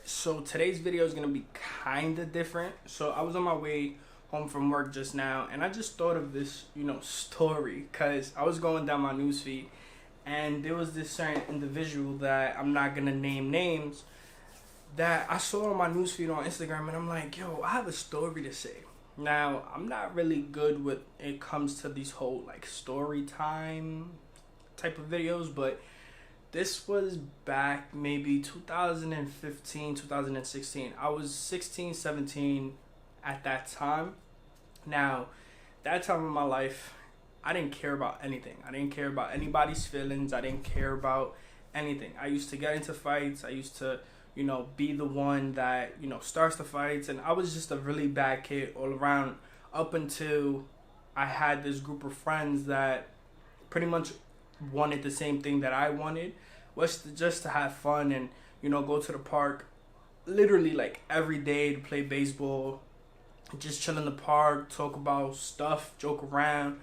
So today's video is gonna be kind of different. So I was on my way home from work just now, and I just thought of this, story, cause I was going down my newsfeed, and there was this certain individual that I'm not gonna name names that I saw on my newsfeed on Instagram, and I'm like, yo, I have a story to say. Now I'm not really good with it comes to these whole like story time type of videos, but this was back maybe 2015, 2016. I was 16, 17 at that time. Now, that time in my life, I didn't care about anything. I didn't care about anybody's feelings. I didn't care about anything. I used to get into fights. I used to, be the one that, starts the fights. And I was just a really bad kid all around up until I had this group of friends that pretty much wanted the same thing that I wanted, was just to have fun and go to the park literally like every day to play baseball, just chill in the park, talk about stuff, joke around.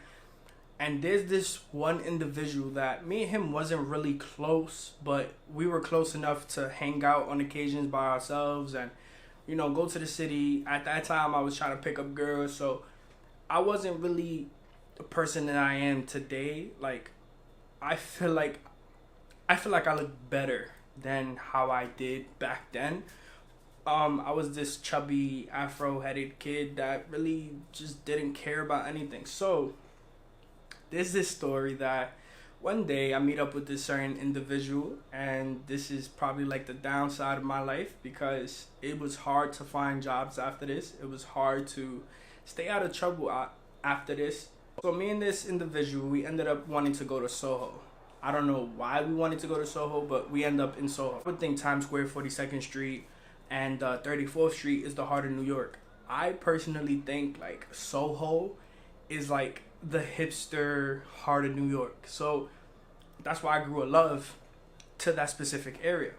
And there's this one individual that me and him wasn't really close, but we were close enough to hang out on occasions by ourselves and go to the city. At that time I was trying to pick up girls, so I wasn't really the person that I am today. Like I feel like I look better than how I did back then. I was this chubby afro-headed kid that really just didn't care about anything. So there's this story that one day I meet up with this certain individual, and this is probably like the downside of my life because it was hard to find jobs after this. It was hard to stay out of trouble after this. So me and this individual, we ended up wanting to go to Soho. I don't know why we wanted to go to Soho, but we end up in Soho. I would think Times Square, 42nd Street, and 34th Street is the heart of New York. I personally think like Soho is like the hipster heart of New York. So that's why I grew a love to that specific area.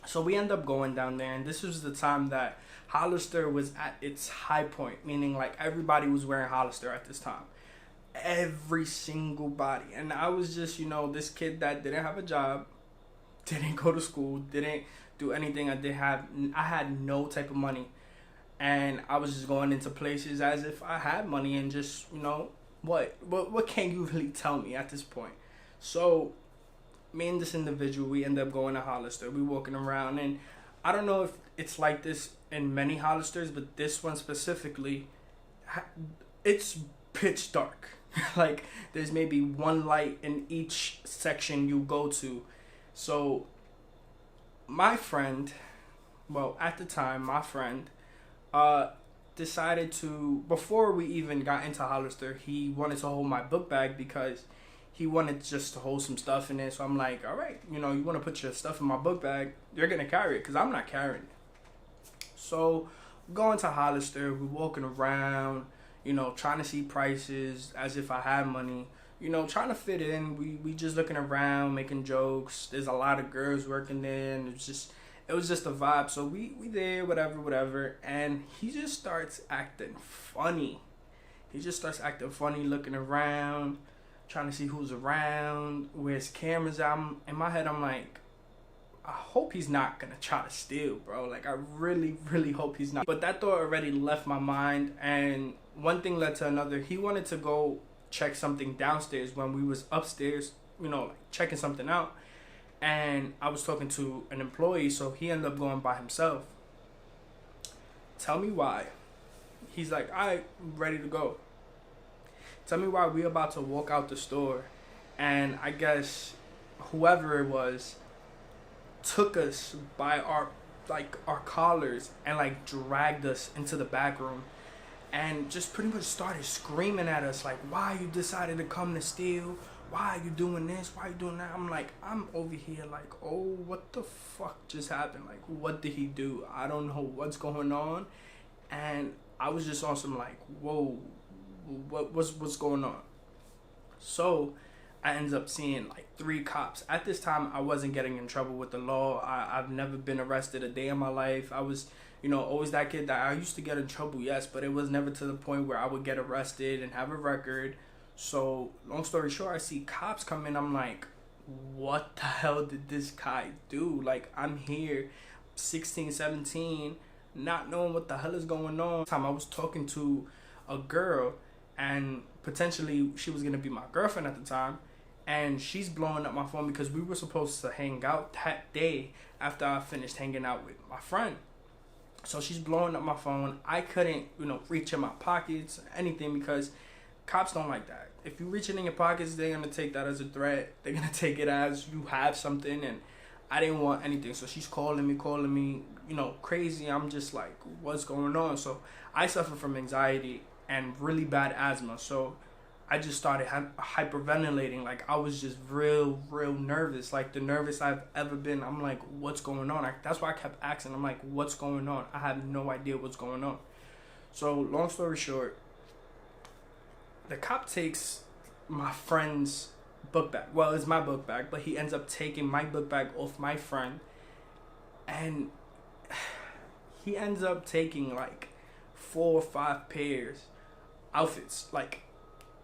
So we end up going down there, and this was the time that Hollister was at its high point, meaning like everybody was wearing Hollister at this time. Every single body. And I was just this kid that didn't have a job, didn't go to school, didn't do anything. I had no type of money, and I was just going into places as if I had money, and just what can you really tell me at this point? So me and this individual, we end up going to Hollister. We walking around, and I don't know if it's like this in many Hollisters, but this one specifically, it's pitch dark. Like there's maybe one light in each section you go to. So my friend, at the time, my friend decided to, before we even got into Hollister, he wanted to hold my book bag because he wanted just to hold some stuff in it. So I'm like, all right, you want to put your stuff in my book bag, you're going to carry it because I'm not carrying it. So going to Hollister, we're walking around, trying to see prices as if I had money, trying to fit in. We just looking around, making jokes. There's a lot of girls working there, and it was just a vibe. So we there, whatever. And he just starts acting funny. Looking around, trying to see who's around, where's cameras at. In my head, I'm like, I hope he's not gonna try to steal, bro. Like, I really, really hope he's not. But that thought already left my mind, and one thing led to another. He wanted to go check something downstairs when we was upstairs, like checking something out. And I was talking to an employee, so he ended up going by himself. Tell me why. He's like, all right, ready to go. Tell me why we about to walk out the store, and I guess whoever it was took us by our collars and like dragged us into the back room and just pretty much started screaming at us like, why you decided to come to steal? Why are you doing this? Why are you doing that? I'm over here like, oh, what the fuck just happened? Like, what did he do? I don't know what's going on. And I was just on some like, whoa, what's going on? So I ended up seeing like 3 cops. At this time, I wasn't getting in trouble with the law. I've never been arrested a day in my life. I was, always that kid that I used to get in trouble, yes, but it was never to the point where I would get arrested and have a record. So long story short, I see cops come in. I'm like, what the hell did this guy do? Like, I'm here 16, 17, not knowing what the hell is going on. Time I was talking to a girl, and potentially she was gonna be my girlfriend at the time, and she's blowing up my phone because we were supposed to hang out that day after I finished hanging out with my friend. So she's blowing up my phone. I couldn't, reach in my pockets, anything, because cops don't like that. If you reach it in your pockets, they're gonna take that as a threat. They're gonna take it as you have something, and I didn't want anything. So she's calling me, crazy. I'm just like, what's going on? So I suffer from anxiety and really bad asthma. So I just started hyperventilating. Like, I was just real nervous. Like, the nervous I've ever been. I'm like, what's going on? That's why I kept asking. I'm like, what's going on? I have no idea what's going on. So long story short, the cop takes my friend's book bag. Well, it's my book bag, but he ends up taking my book bag off my friend. And he ends up taking like 4 or 5 pairs outfits, like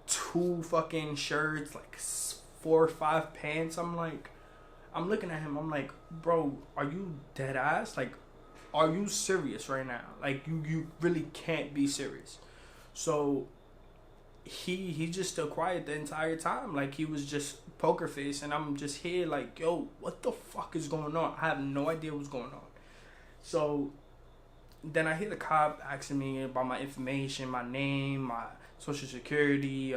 2 fucking shirts, like 4 or 5 pants. I'm looking at him, I'm like, bro, are you dead ass? Like, are you serious right now? Like, you really can't be serious. So he just still quiet the entire time. Like, he was just poker face, and I'm just here like, yo, what the fuck is going on? I have no idea what's going on. So then I hear the cop asking me about my information, my name, my social security,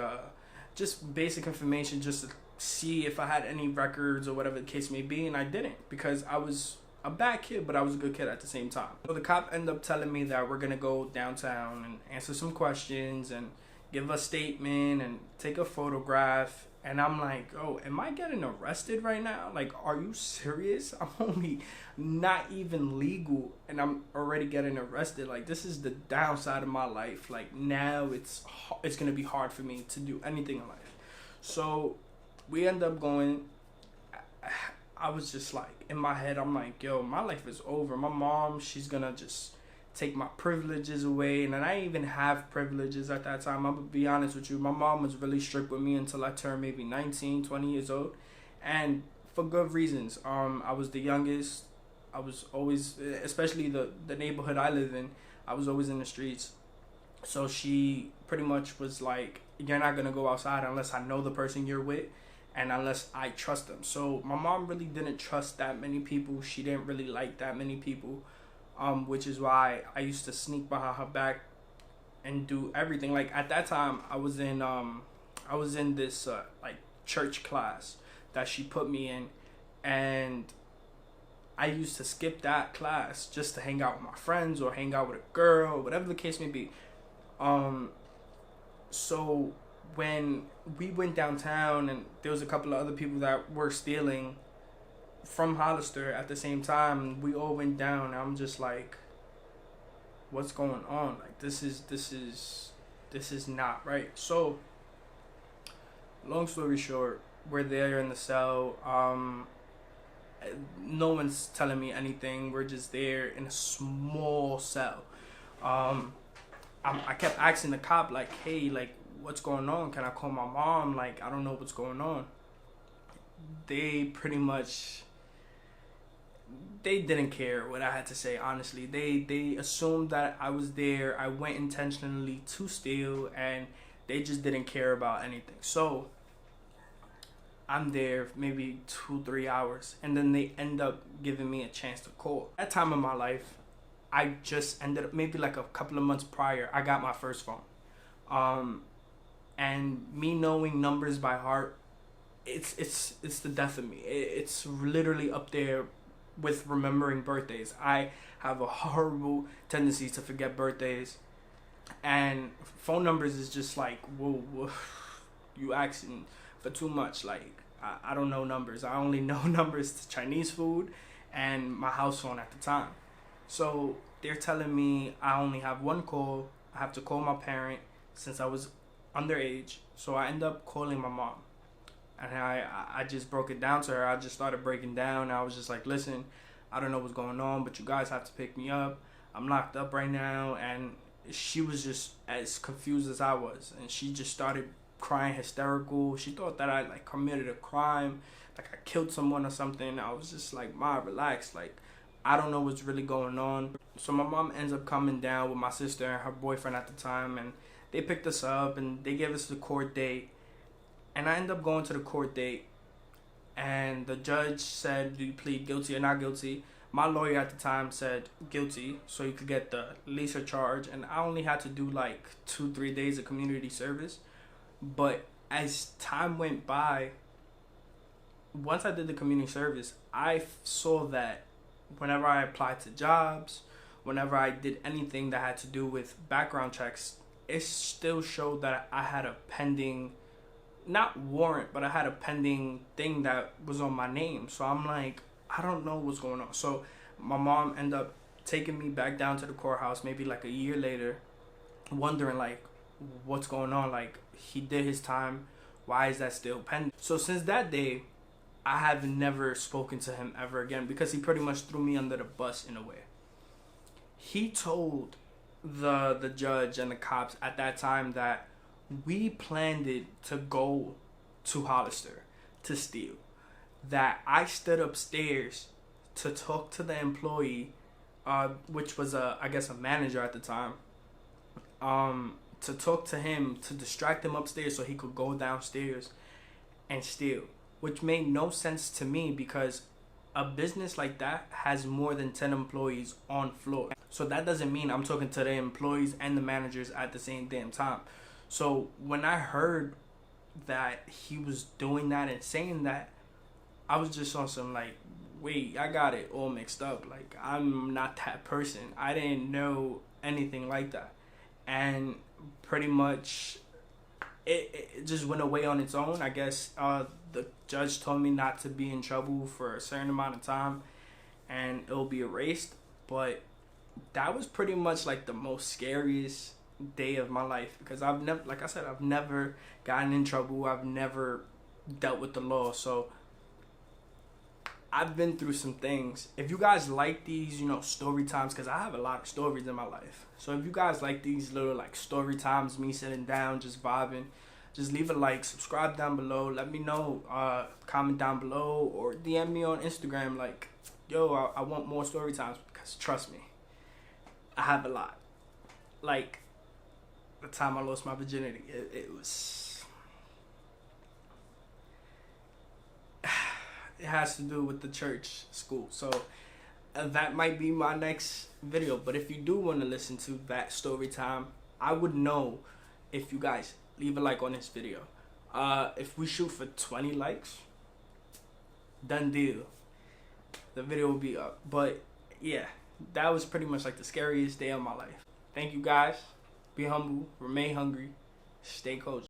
just basic information, just to see if I had any records or whatever the case may be, and I didn't, because I was a bad kid, but I was a good kid at the same time. So the cop ended up telling me that we're gonna go downtown and answer some questions and give a statement and take a photograph. And I'm like, oh, am I getting arrested right now? Like, are you serious? I'm only not even legal and I'm already getting arrested. Like, this is the downside of my life. Like, now it's gonna be hard for me to do anything in life. So we end up going. I was just like, in my head, I'm like, yo, my life is over. My mom, she's gonna just take my privileges away. And I didn't even have privileges at that time. I'm gonna be honest with you. My mom was really strict with me until I turned maybe 19, 20 years old. And for good reasons. I was the youngest. I was always, especially the neighborhood I live in, I was always in the streets. So she pretty much was like, you're not gonna go outside unless I know the person you're with and unless I trust them. So my mom really didn't trust that many people. She didn't really like that many people. Which is why I used to sneak behind her back and do everything. Like, at that time, I was in this like church class that she put me in, and I used to skip that class just to hang out with my friends or hang out with a girl, whatever the case may be. So when we went downtown and there was a couple of other people that were stealing from Hollister at the same time, we all went down, and I'm just like, what's going on? Like, this is not right. So long story short, we're there in the cell. No one's telling me anything. We're just there in a small cell. I kept asking the cop, like, hey, like, what's going on? Can I call my mom? Like, I don't know what's going on. They pretty much, they didn't care what I had to say, honestly. They assumed that I was there. I went intentionally to steal, and they just didn't care about anything. So I'm there maybe 2-3 hours, and then they end up giving me a chance to call. That time in my life, I just ended up, maybe like a couple of months prior, I got my first phone. And me knowing numbers by heart, it's the death of me. It's literally up there with remembering birthdays. I have a horrible tendency to forget birthdays, and phone numbers is just like, whoa, you asking for too much. Like, I don't know numbers. I only know numbers to Chinese food and my house phone at the time. So they're telling me I only have one call. I have to call my parent since I was underage. So I end up calling my mom. And I just broke it down to her. I just started breaking down. I was just like, listen, I don't know what's going on, but you guys have to pick me up. I'm locked up right now. And she was just as confused as I was. And she just started crying hysterical. She thought that I committed a crime, like I killed someone or something. I was just like, Ma, relax. Like, I don't know what's really going on. So my mom ends up coming down with my sister and her boyfriend at the time, and they picked us up and they gave us the court date. And I end up going to the court date, and the judge said, "Do you plead guilty or not guilty?" My lawyer at the time said guilty, so you could get the lesser charge, and I only had to do like 2-3 days of community service. But as time went by, once I did the community service, I saw that whenever I applied to jobs, whenever I did anything that had to do with background checks, it still showed that I had a pending, not warrant, but I had a pending thing that was on my name. So I'm like, I don't know what's going on. So my mom ended up taking me back down to the courthouse maybe like a year later, wondering like, what's going on? Like, he did his time. Why is that still pending? So since that day, I have never spoken to him ever again, because he pretty much threw me under the bus in a way. He told the judge and the cops at that time that we planned it to go to Hollister to steal. That I stood upstairs to talk to the employee, which was I guess a manager at the time, to talk to him, to distract him upstairs so he could go downstairs and steal. Which made no sense to me, because a business like that has more than 10 employees on floor. So that doesn't mean I'm talking to the employees and the managers at the same damn time. So when I heard that he was doing that and saying that, I was just on some like, wait, I got it all mixed up. Like, I'm not that person. I didn't know anything like that. And pretty much it just went away on its own. I guess the judge told me not to be in trouble for a certain amount of time and it'll be erased. But that was pretty much like the most scariest day of my life, because I've never, like I said, I've never gotten in trouble. I've never dealt with the law. So I've been through some things. If you guys like these, story times, because I have a lot of stories in my life. So if you guys like these little like story times, me sitting down, just vibing, just leave a like, subscribe down below. Let me know, comment down below, or DM me on Instagram like, yo, I want more story times, because trust me, I have a lot. Like the time I lost my virginity, it was... It has to do with the church school. So that might be my next video. But if you do want to listen to that story time, I would know if you guys leave a like on this video. If we shoot for 20 likes, done deal. The video will be up. But yeah, that was pretty much like the scariest day of my life. Thank you guys. Be humble, remain hungry, stay cozy.